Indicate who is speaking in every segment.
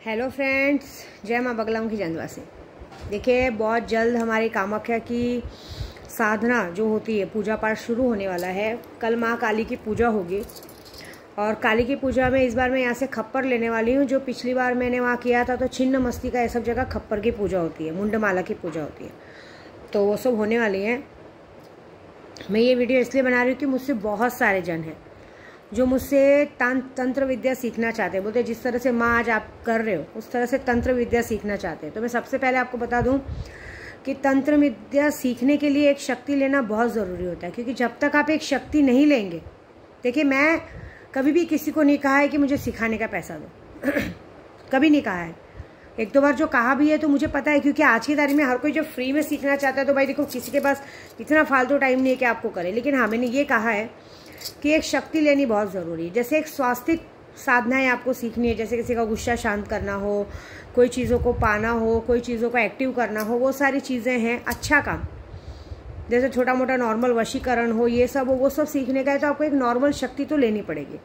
Speaker 1: Hello friends, जय माँ बगलामुखी जनवासी। देखिए, बहुत जल्द हमारी कामाख्या की साधना जो होती है, पूजा पाठ शुरू होने वाला है। कल माँ काली की पूजा होगी और काली की पूजा में इस बार मैं यहाँ से खप्पर लेने वाली हूँ। जो पिछली बार मैंने वहाँ किया था तो छिन्न मस्ती का ये सब जगह खप्पर की पूजा होती है, मुंडमाला की पूजा होती है, तो वो सब होने वाली है। मैं ये वीडियो इसलिए बना रही हूँ कि मुझसे बहुत सारे जन हैं जो मुझसे तंत्र विद्या सीखना चाहते हैं। बोलते हैं जिस तरह से माँ आज आप कर रहे हो उस तरह से तंत्र विद्या सीखना चाहते हैं। तो मैं सबसे पहले आपको बता दूं कि तंत्र विद्या सीखने के लिए एक शक्ति लेना बहुत ज़रूरी होता है, क्योंकि जब तक आप एक शक्ति नहीं लेंगे, देखिए मैं कभी भी किसी को नहीं कहा है कि मुझे सिखाने का पैसा दो कभी नहीं कहा है। एक दो बार जो कहा भी है तो मुझे पता है, क्योंकि आज की तारीख में हर कोई जो फ्री में सीखना चाहता है तो भाई देखो किसी के पास इतना फालतू टाइम नहीं है कि आपको करे। लेकिन हाँ, मैंने ये कहा है कि एक शक्ति लेनी बहुत ज़रूरी है। जैसे एक स्वास्तिक साधनाएं आपको सीखनी है, जैसे किसी का गुस्सा शांत करना हो, कोई चीज़ों को पाना हो, कोई चीज़ों को एक्टिव करना हो, वो सारी चीज़ें हैं अच्छा काम। जैसे छोटा मोटा नॉर्मल वशीकरण हो, ये सब हो, वो सब सीखने का है तो आपको एक नॉर्मल शक्ति तो लेनी पड़ेगी।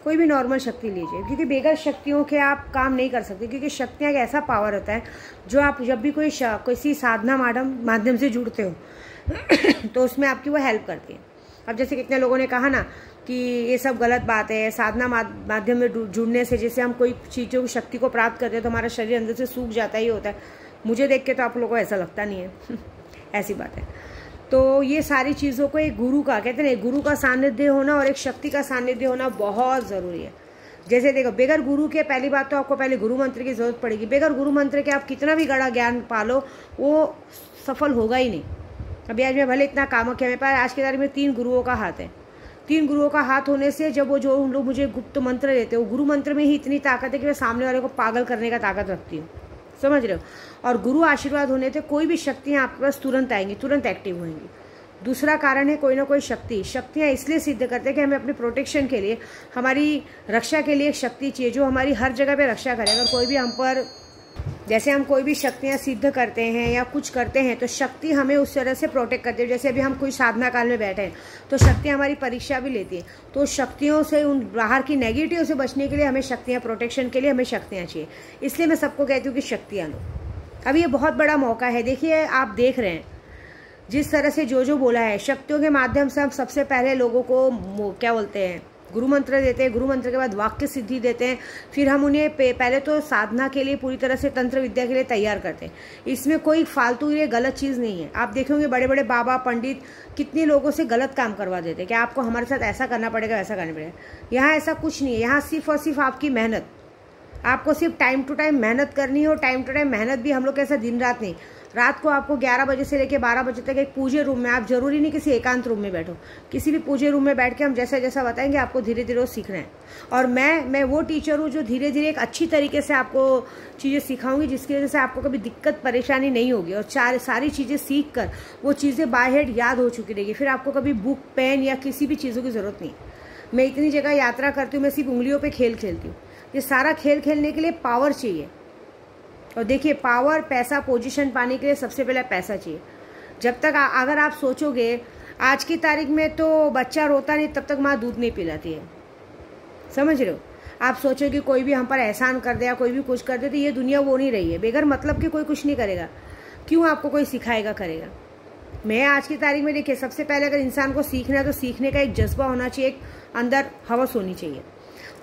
Speaker 1: कोई भी नॉर्मल शक्ति लीजिए, क्योंकि बेगर शक्तियों के आप काम नहीं कर सकते। क्योंकि शक्तियाँ एक ऐसा पावर होता है जो आप जब भी किसी साधना माध्यम से जुड़ते हो तो उसमें आपकी वो हेल्प करती है। अब जैसे कितने लोगों ने कहा ना कि ये सब गलत बात है, साधना माध्यम में जुड़ने से जैसे हम कोई चीज़ों की शक्ति को प्राप्त करते हैं तो हमारा शरीर अंदर से सूख जाता ही होता है। मुझे देख के तो आप लोगों को ऐसा लगता नहीं है ऐसी बात है। तो ये सारी चीज़ों को एक गुरु का कहते हैं, गुरु का सानिध्य होना और एक शक्ति का सानिध्य होना बहुत ज़रूरी है। जैसे देखो, बगैर गुरु के पहली बात तो आपको पहले गुरु मंत्र की ज़रूरत पड़ेगी। बगैर गुरु मंत्र के आप कितना भी गड़ा ज्ञान पालो वो सफल होगा ही नहीं। अभी आज मैं भले इतना कामाख्या में पाया, आज के तारीख में 3 गुरुओं का हाथ है। 3 गुरुओं का हाथ होने से जब वो जो लोग मुझे गुप्त मंत्र देते हैं, वो गुरु मंत्र में ही इतनी ताकत है कि मैं सामने वाले को पागल करने का ताकत रखती हूँ, समझ रहे हो। और गुरु आशीर्वाद होने से कोई भी शक्तियाँ आपके पास तुरंत आएंगी, तुरंत एक्टिव होंगी। दूसरा कारण है कोई ना कोई शक्तियाँ इसलिए सिद्ध करते हैं कि हमें अपने प्रोटेक्शन के लिए, हमारी रक्षा के लिए एक शक्ति चाहिए जो हमारी हर जगह पे रक्षा करे। अगर कोई भी हम पर, जैसे हम कोई भी शक्तियाँ सिद्ध करते हैं या कुछ करते हैं तो शक्ति हमें उस तरह से प्रोटेक्ट करती है। जैसे अभी हम कोई साधना काल में बैठे हैं तो शक्ति हमारी परीक्षा भी लेती है। तो शक्तियों से, उन बाहर की नेगेटिव से बचने के लिए हमें शक्तियाँ, प्रोटेक्शन के लिए हमें शक्तियाँ चाहिए। इसलिए मैं सबको कहती हूँ कि शक्तियाँ लो। अब ये बहुत बड़ा मौका है। देखिए, आप देख रहे हैं जिस तरह से जो बोला है, शक्तियों के माध्यम से हम सबसे पहले लोगों को क्या बोलते हैं, गुरु मंत्र देते हैं। गुरु मंत्र के बाद वाक्य सिद्धि देते हैं। फिर हम उन्हें पहले तो साधना के लिए पूरी तरह से तंत्र विद्या के लिए तैयार करते हैं। इसमें कोई फालतू ये गलत चीज़ नहीं है। आप देखेंगे बड़े बड़े बाबा पंडित कितने लोगों से गलत काम करवा देते हैं कि आपको हमारे साथ ऐसा करना पड़ेगा, वैसा करना पड़ेगा। यहाँ ऐसा कुछ नहीं है। यहाँ सिर्फ और सिर्फ आपकी मेहनत, आपको सिर्फ टाइम टू टाइम मेहनत करनी है। और टाइम टू टाइम मेहनत भी हम लोग कैसा, दिन रात नहीं। रात को आपको 11 बजे से लेकर 12 बजे तक एक पूजे रूम में, आप जरूरी नहीं किसी एकांत रूम में बैठो, किसी भी पूजे रूम में बैठ के हम जैसा जैसा बताएंगे आपको धीरे धीरे वो सीखना है। और मैं वो टीचर हूँ जो धीरे धीरे एक अच्छी तरीके से आपको चीज़ें सिखाऊंगी जिसकी वजह से आपको कभी दिक्कत परेशानी नहीं होगी। और सारी चीज़ें सीख कर वो चीज़ें बाय हेड याद हो चुकी रहेगी। फिर आपको कभी बुक, पेन या किसी भी चीज़ों की ज़रूरत नहीं। मैं इतनी जगह यात्रा करती हूँ, मैं सिर्फ उंगलियों पर खेल खेलती हूँ। ये सारा खेल खेलने के लिए पावर चाहिए। और देखिए, पावर, पैसा, पोजीशन पाने के लिए सबसे पहले पैसा चाहिए। जब तक अगर आप सोचोगे, आज की तारीख में तो बच्चा रोता नहीं तब तक माँ दूध नहीं पिलाती है, समझ रहे हो। आप सोचोगे कोई भी हम पर एहसान कर दे या कोई भी कुछ कर दे, तो ये दुनिया वो नहीं रही है। बेगर मतलब कि कोई कुछ नहीं करेगा। क्यों आपको कोई सिखाएगा, करेगा। मैं आज की तारीख में देखिए, सबसे पहले अगर इंसान को सीखना है तो सीखने का एक जज्बा होना चाहिए, एक अंदर हवस होनी चाहिए।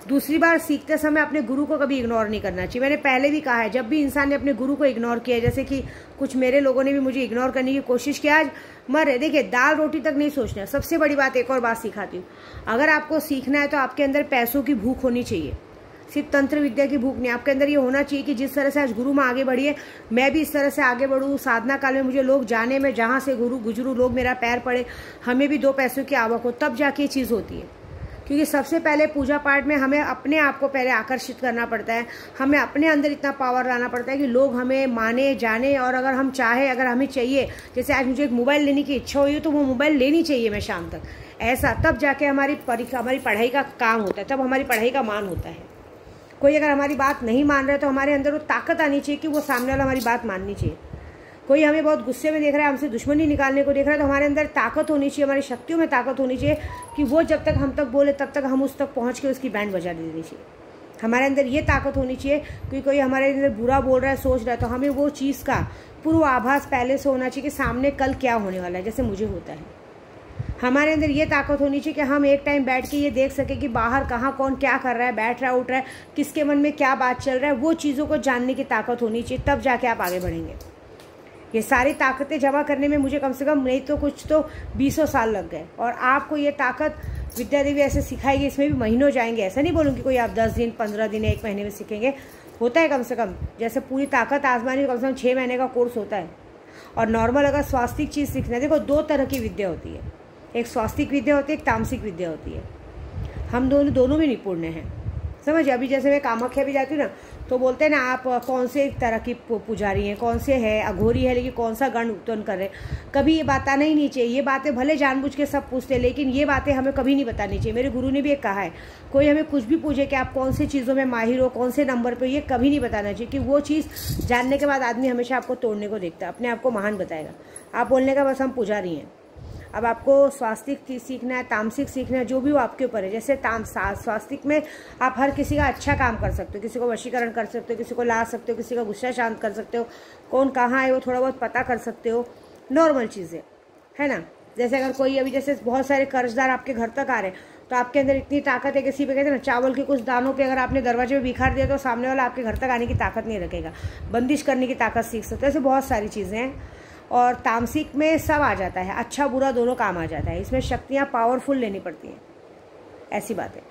Speaker 1: दूसरी बार, सीखते समय अपने गुरु को कभी इग्नोर नहीं करना चाहिए। मैंने पहले भी कहा है, जब भी इंसान ने अपने गुरु को इग्नोर किया, जैसे कि कुछ मेरे लोगों ने भी मुझे इग्नोर करने की कोशिश की, आज मर रहे। देखिए, दाल रोटी तक नहीं सोचना। सबसे बड़ी बात, एक और बात सिखाती हूँ, अगर आपको सीखना है तो आपके अंदर पैसों की भूख होनी चाहिए, सिर्फ तंत्र विद्या की भूख नहीं। आपके अंदर ये होना चाहिए कि जिस तरह से आज गुरु माँ आगे बढ़ी है, मैं भी इस तरह से आगे बढ़ूँ। साधना काल में मुझे लोग जाने में, जहाँ से गुरु गुजरू लोग मेरा पैर पड़े, हमें भी 2 पैसों की आवक हो, तब जाके ये चीज़ होती है। क्योंकि सबसे पहले पूजा पाठ में हमें अपने आप को पहले आकर्षित करना पड़ता है। हमें अपने अंदर इतना पावर लाना पड़ता है कि लोग हमें माने, जाने। और अगर हम चाहे, अगर हमें चाहिए, जैसे आज मुझे एक मोबाइल लेने की इच्छा हुई तो वो मोबाइल लेनी चाहिए मैं शाम तक, ऐसा, तब जाके हमारी पढ़ाई का काम होता है, तब हमारी पढ़ाई का मान होता है। कोई अगर हमारी बात नहीं मान रहा है तो हमारे अंदर वो ताकत आनी चाहिए कि वो सामने वाला हमारी बात माननी चाहिए। कोई हमें बहुत गुस्से में देख रहा है, हमसे दुश्मनी निकालने को देख रहा है, तो हमारे अंदर ताकत होनी चाहिए, हमारी शक्तियों में ताकत होनी चाहिए कि वो जब तक हम तक बोले तब तक हम उस तक पहुंच के उसकी बैंड बजा देनी चाहिए। हमारे अंदर ये ताकत होनी चाहिए कि कोई हमारे अंदर बुरा बोल रहा है, सोच रहा है, तो हमें वो चीज़ का पूर्वाभास पहले से होना चाहिए कि सामने कल क्या होने वाला है, जैसे मुझे होता है। हमारे अंदर ये ताकत होनी चाहिए कि हम एक टाइम बैठ के ये देख सके कि बाहर कहाँ कौन क्या कर रहा है, बैठ रहा है, उठ रहा है, किसके मन में क्या बात चल रहा है, वो चीज़ों को जानने की ताकत होनी चाहिए, तब जाके आप आगे बढ़ेंगे। ये सारी ताकतें जमा करने में मुझे कम से कम नहीं तो कुछ तो 20 साल लग गए, और आपको ये ताकत विद्या देवी ऐसे सिखाएगी, इसमें भी महीनों जाएंगे। ऐसा नहीं बोलूँगी कोई आप 10 दिन 15 दिन 1 महीने में सीखेंगे, होता है कम से कम, जैसे पूरी ताकत आजमानी कम से कम 6 महीने का कोर्स होता है। और नॉर्मल अगर स्वास्तिक चीज़ सीखना है, देखो 2 तरह की विद्या होती है, एक स्वास्तिक विद्या होती है, एक तामसिक विद्या होती है। हम दोनों में निपुण हैं, समझिए। अभी जैसे मैं कामाख्या भी जाती हूँ ना, तो बोलते हैं ना आप कौन से तरह की पुजारी हैं, कौन से है अघोरी है, लेकिन कौन सा गण उत्पन्न कर रहे हैं। कभी ये बताना ही नहीं चाहिए। ये बातें भले जानबूझ के सब पूछते हैं, लेकिन ये बातें हमें कभी नहीं बतानी चाहिए। मेरे गुरु ने भी एक कहा है, कोई हमें कुछ भी पूछे कि आप कौन सी चीज़ों में माहिर हो, कौन से नंबर पर, ये कभी नहीं बताना चाहिए, कि वो चीज़ जानने के बाद आदमी हमेशा आपको तोड़ने को देखता है, अपने आप को महान बताएगा। आप बोलने का बस हम पुजारी हैं। अब आपको स्वास्तिक सीखना है, तामसिक सीखना है, जो भी वो आपके ऊपर है। जैसे स्वास्तिक में आप हर किसी का अच्छा काम कर सकते हो, किसी को वशीकरण कर सकते हो, किसी को ला सकते हो, किसी का गुस्सा शांत कर सकते हो, कौन कहाँ है वो थोड़ा बहुत पता कर सकते हो, नॉर्मल चीज़ें है ना। जैसे अगर कोई अभी जैसे बहुत सारे कर्जदार आपके घर तक आ रहे हैं, तो आपके अंदर इतनी ताकत है, किसी पे कहते हैं ना चावल के कुछ दानों पे अगर आपने दरवाजे में बिखार दिया तो सामने वाला आपके घर तक आने की ताकत नहीं रखेगा, बंदिश करने की ताकत सीख सकते हो। ऐसे बहुत सारी चीज़ें हैं। और तामसिक में सब आ जाता है, अच्छा बुरा दोनों काम आ जाता है। इसमें शक्तियाँ पावरफुल लेनी पड़ती हैं, ऐसी बात है।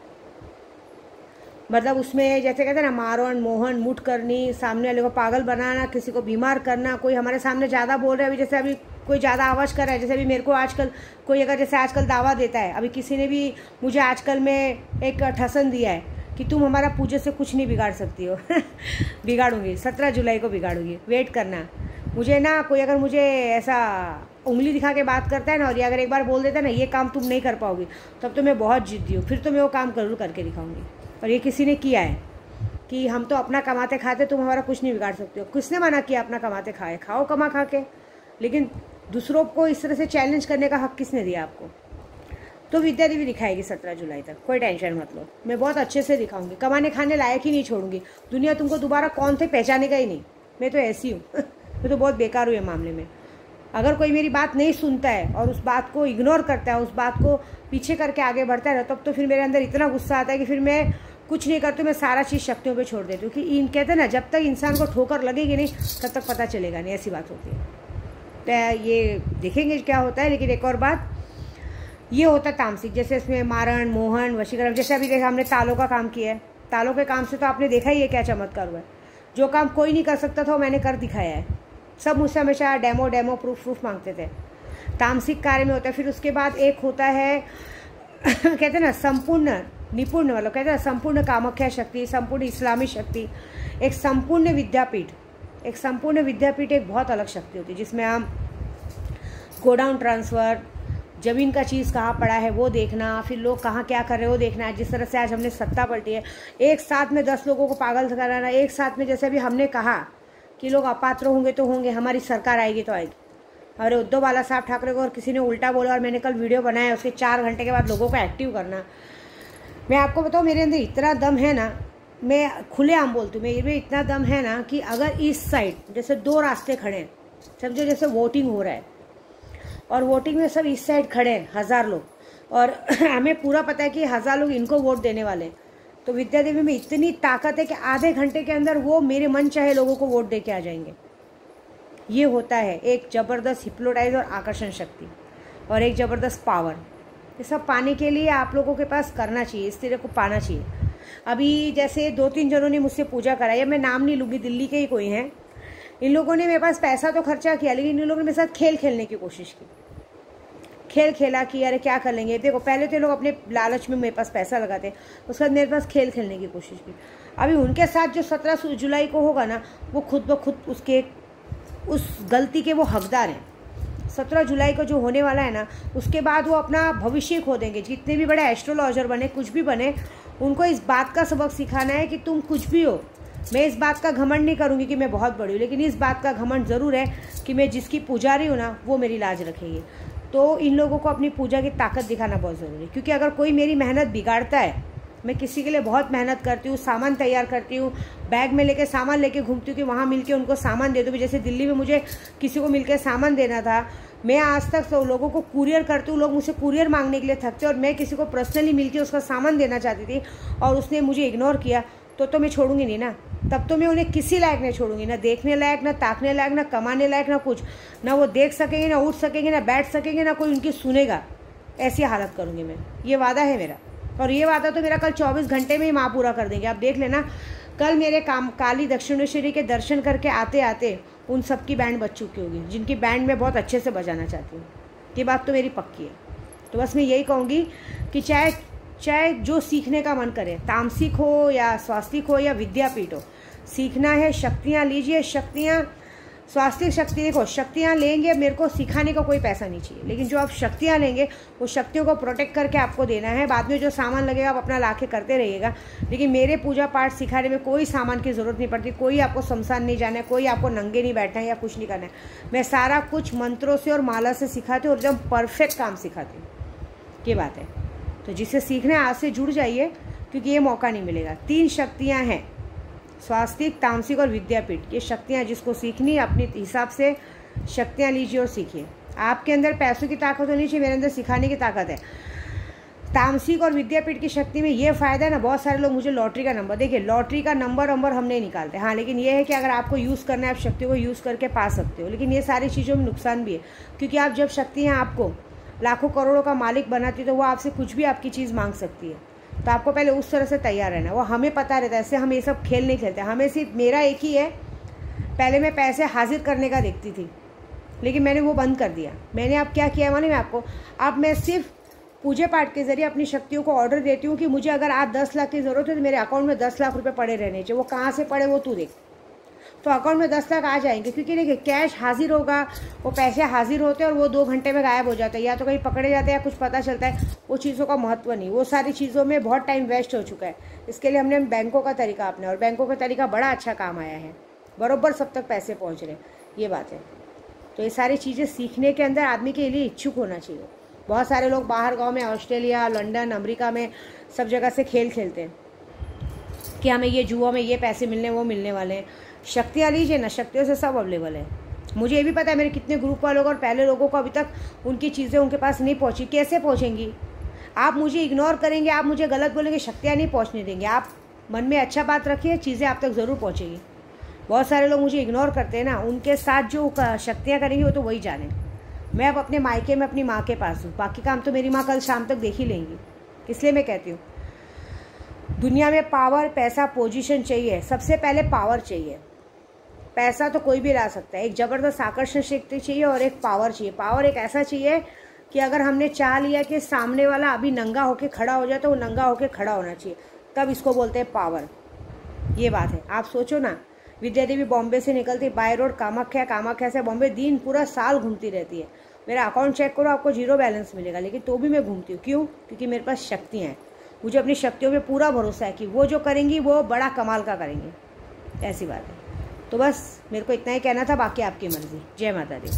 Speaker 1: मतलब उसमें जैसे कहते हैं ना मारन मोहन मुठ करनी, सामने वाले को पागल बनाना, किसी को बीमार करना, कोई हमारे सामने ज़्यादा बोल रहा है, अभी जैसे अभी कोई ज़्यादा आवाज़ कर रहा है, जैसे अभी मेरे को आजकल कोई अगर जैसे आजकल दावा देता है, अभी किसी ने भी मुझे आजकल में एक ठसन दिया है कि तुम हमारा पूजे से कुछ नहीं बिगाड़ सकती हो बिगाड़ूंगी, 17 जुलाई को बिगाड़ूंगी, वेट करना। मुझे ना कोई अगर मुझे ऐसा उंगली दिखा के बात करता है ना, और ये अगर एक बार बोल देता है ना ये काम तुम नहीं कर पाओगी, तब तो मैं बहुत जिद्दी हूँ, फिर तो मैं वो काम जरूर करके दिखाऊंगी। और ये किसी ने किया है कि हम तो अपना कमाते खाते, तुम हमारा कुछ नहीं बिगाड़ सकते हो। किसने मना किया अपना कमाते खाए, खाओ कमा खा के, लेकिन दूसरों को इस तरह से चैलेंज करने का हक किसने दिया आपको। तो विद्या देवी दिखाएगी 17 जुलाई तक, कोई टेंशन मत लो, मैं बहुत अच्छे से दिखाऊंगी, कमाने खाने लायक ही नहीं छोड़ूंगी। दुनिया तुमको दोबारा कौन थे पहचानेगा ही नहीं, मैं तो ऐसी हूँ मैं तो बहुत बेकार हूँ ये मामले में। अगर कोई मेरी बात नहीं सुनता है और उस बात को इग्नोर करता है, उस बात को पीछे करके आगे बढ़ता है, तब तो फिर मेरे अंदर इतना गुस्सा आता है कि फिर मैं कुछ नहीं करती, मैं सारा चीज़ शक्तियों पे छोड़ देती हूँ। कि इन कहते हैं ना जब तक इंसान को ठोकर लगेगी नहीं तब तक पता चलेगा नहीं, ऐसी बात होती है। तो ये देखेंगे क्या होता है। लेकिन एक और बात ये होता है तामसिक, जैसे इसमें मारण मोहन वशीकरण, जैसे अभी देखा हमने तालों का काम किया है, तालों के काम से तो आपने देखा ही है क्या चमत्कार हुआ है। जो काम कोई नहीं कर सकता था वो मैंने कर दिखाया है। सब मुझसे हमेशा डेमो प्रूफ मांगते थे, तामसिक कार्य में होता है। फिर उसके बाद एक होता है कहते हैं ना संपूर्ण निपुण, मतलब कहते हैं ना संपूर्ण कामाख्या शक्ति, संपूर्ण इस्लामी शक्ति, एक संपूर्ण विद्यापीठ। एक संपूर्ण विद्यापीठ एक बहुत अलग शक्ति होती है, जिसमें हम गोडाउन ट्रांसफ़र, ज़मीन का चीज़ कहाँ पड़ा है वो देखना, फिर लोग कहाँ क्या कर रहे हैं वो देखना। जिस तरह से आज हमने सत्ता पलटी है, एक साथ में 10 लोगों को पागल कराना, एक साथ में जैसे अभी हमने कहा कि लोग अपात्र होंगे तो होंगे, हमारी सरकार आएगी तो आएगी। अरे उद्धव बाला साहब ठाकरे को और किसी ने उल्टा बोला, और मैंने कल वीडियो बनाया, उसके 4 घंटे के बाद लोगों को एक्टिव करना। मैं आपको बताऊँ मेरे अंदर इतना दम है ना, मैं खुलेआम बोलती हूँ, मेरे में इतना दम है ना कि अगर इस साइड जैसे 2 रास्ते खड़े हैं, समझो जैसे वोटिंग हो रहा है और वोटिंग में सब इस साइड खड़े हैं 1000 लोग, और हमें पूरा पता है कि 1000 लोग इनको वोट देने वाले हैं, तो विद्या देवी में इतनी ताकत है कि आधे घंटे के अंदर वो मेरे मन चाहे लोगों को वोट दे के आ जाएंगे। ये होता है एक ज़बरदस्त हिप्नोटाइज और आकर्षण शक्ति, और एक ज़बरदस्त पावर। ये सब पाने के लिए आप लोगों के पास करना चाहिए, इस तरह को पाना चाहिए। अभी जैसे 2-3 जनों ने मुझसे पूजा कराई, मैं नाम नहीं लूँगी, दिल्ली के ही कोई हैं। इन लोगों ने मेरे पास पैसा तो खर्चा किया, लेकिन इन लोगों ने मेरे साथ खेल खेलने की कोशिश की, खेल खेला कि अरे क्या कर लेंगे। देखो पहले तो लोग अपने लालच में मेरे पास पैसा लगाते, उसके बाद मेरे पास खेल खेलने की कोशिश की। अभी उनके साथ जो 17 जुलाई को होगा ना, वो खुद ब खुद उसके उस गलती के वो हकदार हैं। 17 जुलाई को जो होने वाला है ना, उसके बाद वो अपना भविष्य खो देंगे। जितने भी बड़े एस्ट्रोलॉजर बने, कुछ भी बने, उनको इस बात का सबक सिखाना है कि तुम कुछ भी हो। मैं इस बात का घमंड नहीं करूँगी कि मैं बहुत बड़ी हूँ, लेकिन इस बात का घमंड ज़रूर है कि मैं जिसकी पुजारी हूँ ना, वो मेरी लाज रखेगी। तो इन लोगों को अपनी पूजा की ताकत दिखाना बहुत ज़रूरी है, क्योंकि अगर कोई मेरी मेहनत बिगाड़ता है मैं किसी के लिए बहुत मेहनत करती हूँ, सामान तैयार करती हूँ, बैग में लेके सामान लेके घूमती हूँ कि वहाँ मिलके उनको सामान दे दूँ। जैसे दिल्ली में मुझे किसी को मिलके सामान देना था, मैं आज तक सब लोगों को कुरियर करती हूँ, लोग मुझसे कुरियर मांगने के लिए थकते, और मैं किसी को पर्सनली मिलके उसका सामान देना चाहती थी और उसने मुझे इग्नोर किया, तो मैं छोड़ूंगी नहीं ना। तब तो मैं उन्हें किसी लायक नहीं छोड़ूंगी, ना देखने लायक, ना ताकने लायक, ना कमाने लायक, ना कुछ। ना वो देख सकेंगे, ना उठ सकेंगे, ना बैठ सकेंगे, ना कोई उनकी सुनेगा। ऐसी हालत करूँगी मैं, ये वादा है मेरा। और ये वादा तो मेरा कल 24 घंटे में ही माँ पूरा कर देंगे। आप देख लेना, कल मेरे काली दक्षिणेश्वरी के दर्शन करके आते आते उन सब की बैंड बज चुकी होगी, जिनकी बैंड मैं बहुत अच्छे से बजाना चाहती हूँ। ये बात तो मेरी पक्की है। तो बस मैं यही कहूँगी कि चाहे जो सीखने का मन करे, तामसिक हो या स्वास्तिक हो या विद्यापीठ हो, सीखना है, शक्तियाँ लीजिए। शक्तियाँ, स्वास्तिक शक्ति, देखो शक्तियाँ लेंगे, मेरे को सिखाने का कोई पैसा नहीं चाहिए, लेकिन जो आप शक्तियाँ लेंगे वो शक्तियों को प्रोटेक्ट करके आपको देना है। बाद में जो सामान लगेगा आप अपना लाके करते रहिएगा, लेकिन मेरे पूजा पाठ सिखाने में कोई सामान की ज़रूरत नहीं पड़ती। कोई आपको शमशान नहीं जाना है, कोई आपको नंगे नहीं बैठना है या कुछ नहीं करना है। मैं सारा कुछ मंत्रों से और माला से सिखाती हूँ और एकदम परफेक्ट काम सिखाती हूँ। ये बात है। तो जिसे सीखना है आज से जुड़ जाइए, क्योंकि ये मौका नहीं मिलेगा। 3 शक्तियाँ हैं, स्वास्तिक, तामसिक और विद्यापीठ। ये शक्तियाँ जिसको सीखनी है अपने हिसाब से शक्तियाँ लीजिए और सीखिए। आपके अंदर पैसों की ताकत होनी चाहिए, मेरे अंदर सिखाने की ताकत है। तामसिक और विद्यापीठ की शक्ति में ये फ़ायदा है ना, बहुत सारे लोग मुझे लॉटरी का नंबर, देखिए लॉटरी का नंबर हम नहीं निकालते, हाँ, लेकिन ये है कि अगर आपको यूज़ करना है आप शक्तियों को यूज़ करके पा सकते हो। लेकिन ये सारी चीज़ों में नुकसान भी है, क्योंकि आप जब शक्तियाँ आपको लाखों करोड़ों का मालिक बनाती है तो वो आपसे कुछ भी आपकी चीज़ मांग सकती है। तो आपको पहले उस तरह से तैयार रहना है। वो हमें पता रहता है, ऐसे हम ये सब खेल नहीं खेलते। हमें सिर्फ, मेरा एक ही है, पहले मैं पैसे हाजिर करने का देखती थी, लेकिन मैंने वो बंद कर दिया। मैंने अब क्या किया है मालूम है आपको, अब मैं सिर्फ पूजा पाठ के जरिए अपनी शक्तियों को ऑर्डर देती हूँ कि मुझे अगर आज 10 लाख की ज़रूरत है तो मेरे अकाउंट में 10 लाख रुपये पड़े रहने चाहिए। वो कहाँ से पड़े वो तू देख, तो अकाउंट में 10 लाख आ जाएंगे। क्योंकि देखिए कैश हाजिर होगा, वो पैसे हाजिर होते हैं और वो 2 घंटे में गायब हो जाते हैं, या तो कहीं पकड़े जाते हैं या कुछ पता चलता है। वो चीज़ों का महत्व नहीं, वो सारी चीज़ों में बहुत टाइम वेस्ट हो चुका है। इसके लिए हमने बैंकों का तरीका अपनाया और बैंकों का तरीका बड़ा अच्छा काम आया है, बराबर सब तक पैसे पहुँच रहे हैं, ये बात है। तो ये सारी चीज़ें सीखने के अंदर आदमी के लिए इच्छुक होना चाहिए। बहुत सारे लोग बाहर गाँव में, ऑस्ट्रेलिया, लंदन, अमेरिका में सब जगह से खेल खेलते हैं कि हमें ये जुआ में ये पैसे मिलने, वो मिलने वाले हैं। शक्तियाँ लीजिए ना, शक्तियों से सब अवेलेबल है। मुझे ये भी पता है मेरे कितने ग्रुप वालों को और पहले लोगों को अभी तक उनकी चीज़ें उनके पास नहीं पहुँची। कैसे पहुँचेंगी? आप मुझे इग्नोर करेंगे, आप मुझे गलत बोलेंगे, शक्तियाँ नहीं पहुँचने देंगे। आप मन में अच्छा बात रखिए, चीज़ें आप तक ज़रूर पहुँचेगी। बहुत सारे लोग मुझे इग्नोर करते हैं ना, उनके साथ जो शक्तियाँ करेंगी वो तो वही जाने। मैं अब अपने मायके में अपनी माँ के पास हूँ, बाकी काम तो मेरी माँ कल शाम तक देख ही लेंगी। इसलिए मैं कहती हूँ दुनिया में पावर, पैसा, पोजीशन चाहिए। सबसे पहले पावर चाहिए। पैसा तो कोई भी ला सकता है, एक ज़बरदस्त आकर्षण शक्ति चाहिए और एक पावर चाहिए। पावर एक ऐसा चाहिए कि अगर हमने चाह लिया कि सामने वाला अभी नंगा होके खड़ा हो जाए तो वो नंगा होके खड़ा होना चाहिए, तब इसको बोलते हैं पावर। ये बात है। आप सोचो ना, विद्या देवी बॉम्बे से निकलती बाय रोड कामाख्या, कामाख्या से बॉम्बे दिन पूरा साल घूमती रहती है। मेरा अकाउंट चेक करो, आपको 0 बैलेंस मिलेगा, लेकिन तो भी मैं घूमती हूँ। क्यों? क्योंकि मेरे पास शक्तियाँ हैं। मुझे अपनी शक्तियों पे पूरा भरोसा है कि वो जो करेंगी वो बड़ा कमाल का करेंगी। ऐसी बात है। तो बस मेरे को इतना ही कहना था, बाकी आपकी मर्जी। जय माता दी।